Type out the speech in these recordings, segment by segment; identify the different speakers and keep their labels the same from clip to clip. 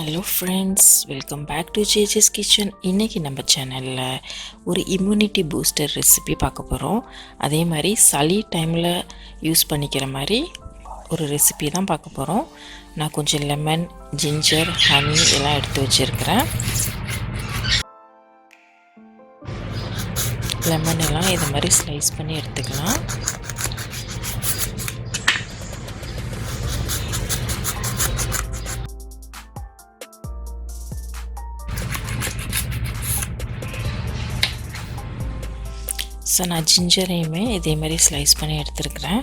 Speaker 1: Hello friends, welcome back to ஜேஜஸ் kitchen. இன்றைக்கி நம்ம சேனலில் ஒரு இம்யூனிட்டி பூஸ்டர் ரெசிபி பார்க்க போகிறோம். அதே மாதிரி சளி டைமில் யூஸ் பண்ணிக்கிற மாதிரி ஒரு ரெசிபி தான் பார்க்க போகிறோம். நான் கொஞ்சம் லெமன், ஜிஞ்சர், ஹனி எல்லாம் எடுத்து வச்சுருக்கிறேன். லெமன் எல்லாம் இது மாதிரி ஸ்லைஸ் பண்ணி எடுத்துக்கலாம். ஸோ நான் ஜிஞ்சரையுமே இதே மாதிரி ஸ்லைஸ் பண்ணி எடுத்துருக்கிறேன்.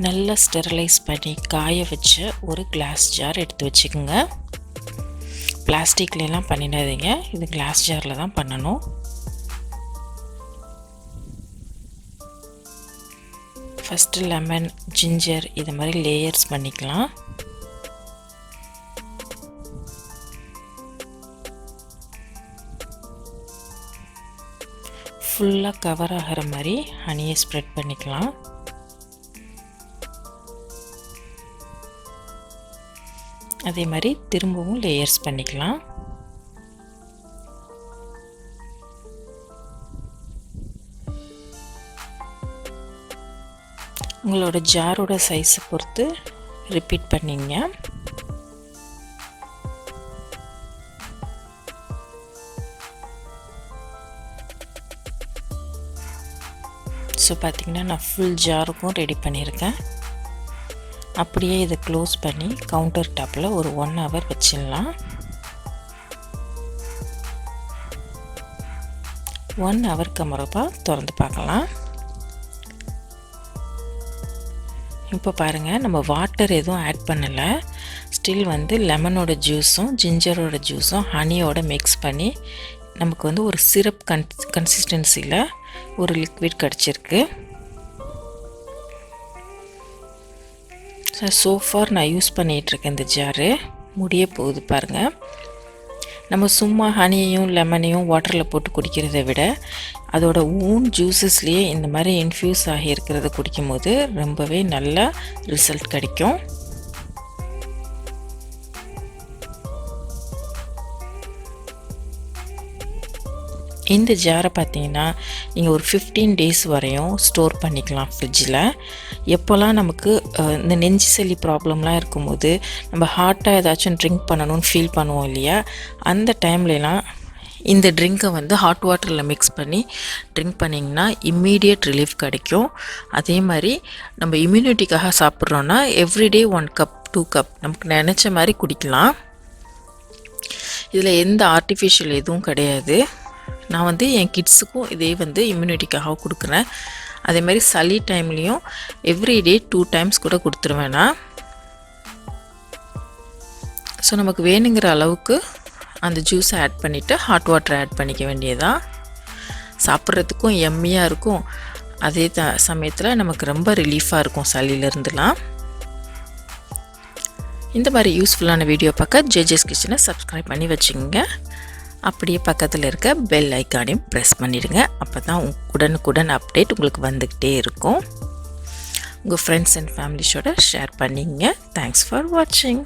Speaker 1: நல்லா ஸ்டெரிலைஸ் பண்ணி காய வச்ச ஒரு கிளாஸ் ஜார் எடுத்து வச்சுக்கோங்க. பிளாஸ்டிக்லாம் பண்ணிடாதீங்க, இது கிளாஸ் ஜாரில் தான் பண்ணணும். ஃபஸ்ட்டு லெமன், ஜிஞ்சர் இது மாதிரி லேயர்ஸ் பண்ணிக்கலாம். ஃபுல்லாக கவர் ஆகிற மாதிரி ஹனியை ஸ்ப்ரெட் பண்ணிக்கலாம். அதே மாதிரி திரும்பவும் லேயர்ஸ் பண்ணிக்கலாம். உங்களோட ஜாரோட சைஸை பொறுத்து ரிப்பீட் பண்ணிங்க. ஸோ பார்த்திங்கன்னா நான் ஃபுல் ஜாருக்கும் ரெடி பண்ணியிருக்கேன். அப்படியே இதை க்ளோஸ் பண்ணி கவுண்டர் டாப்பில் ஒரு 1 hour வச்சிடலாம். 1 hourக்கு அப்புறமா திறந்து பார்க்கலாம். இப்போ பாருங்கள், நம்ம வாட்டர் எதுவும் ஆட் பண்ணலை. ஸ்டில் லெமனோட ஜூஸும் ஜிஞ்சரோட ஜூஸும் ஹனியோட மிக்ஸ் பண்ணி நமக்கு ஒரு சிரப் கன்சிஸ்டன்சியில் ஒரு லிக்விட் கிடச்சிருக்கு. சோஃபார் நான் யூஸ் பண்ணிகிட்ருக்கேன். இந்த ஜாரு முடிய போகுது பாருங்கள். நம்ம சும்மா ஹனியையும் லெமனையும் வாட்டரில் போட்டு குடிக்கிறத விட அதோட ஓன் ஜூஸஸ்லேயே இந்த மாதிரி இன்ஃப்யூஸ் ஆகி இருக்கிறத குடிக்கும்போது ரொம்பவே நல்ல ரிசல்ட் கிடைக்கும். இந்த ஜாரை பார்த்தீங்கன்னா நீங்கள் ஒரு 15 days வரையும் ஸ்டோர் பண்ணிக்கலாம் ஃப்ரிட்ஜில். எப்போல்லாம் நமக்கு இந்த நெஞ்சு சளி ப்ராப்ளம்லாம் இருக்கும்போது நம்ம ஹாட்டாக ஏதாச்சும் ட்ரிங்க் பண்ணணும்னு ஃபீல் பண்ணுவோம் இல்லையா, அந்த டைம்லலாம் இந்த ட்ரிங்க்கை ஹாட் வாட்டரில் மிக்ஸ் பண்ணி ட்ரிங்க் பண்ணிங்கன்னா இம்மீடியட் ரிலீஃப் கிடைக்கும். அதே மாதிரி நம்ம இம்யூனிட்டிக்காக சாப்பிட்றோன்னா எவ்ரிடே 1 cup 2 cup நமக்கு நினச்ச மாதிரி குடிக்கலாம். இதில் எந்த ஆர்டிஃபிஷியல் எதுவும் கிடையாது. நான் என் கிட்ஸுக்கும் இதே இம்யூனிட்டிக்காக கொடுக்குறேன். அதே மாதிரி சளி டைம்லேயும் எவ்ரிடே 2 times கூட கொடுத்துருவேண்ணா. ஸோ நமக்கு வேணுங்கிற அளவுக்கு அந்த ஜூஸை ஆட் பண்ணிவிட்டு ஹாட் வாட்டரை ஆட் பண்ணிக்க வேண்டியதான். சாப்பிட்றதுக்கும் எம்மியாக இருக்கும். அதே சமயத்தில் நமக்கு ரொம்ப ரிலீஃபாக இருக்கும் சளியிலேருந்துலாம். இந்த மாதிரி யூஸ்ஃபுல்லான வீடியோ பார்க்க ஜேஜஸ் கிச்சனை சப்ஸ்கிரைப் பண்ணி வச்சுக்கோங்க. அப்படியே பக்கத்தில் இருக்க பெல் ஐக்கானையும் ப்ரெஸ் பண்ணிடுங்க. அப்போ தான் உடனுக்குடன் அப்டேட் உங்களுக்கு வந்துக்கிட்டே இருக்கும். உங்கள் ஃப்ரெண்ட்ஸ் அண்ட் ஃபேமிலிஸோட ஷேர் பண்ணிங்க. தேங்க்ஸ் ஃபார் வாட்சிங்.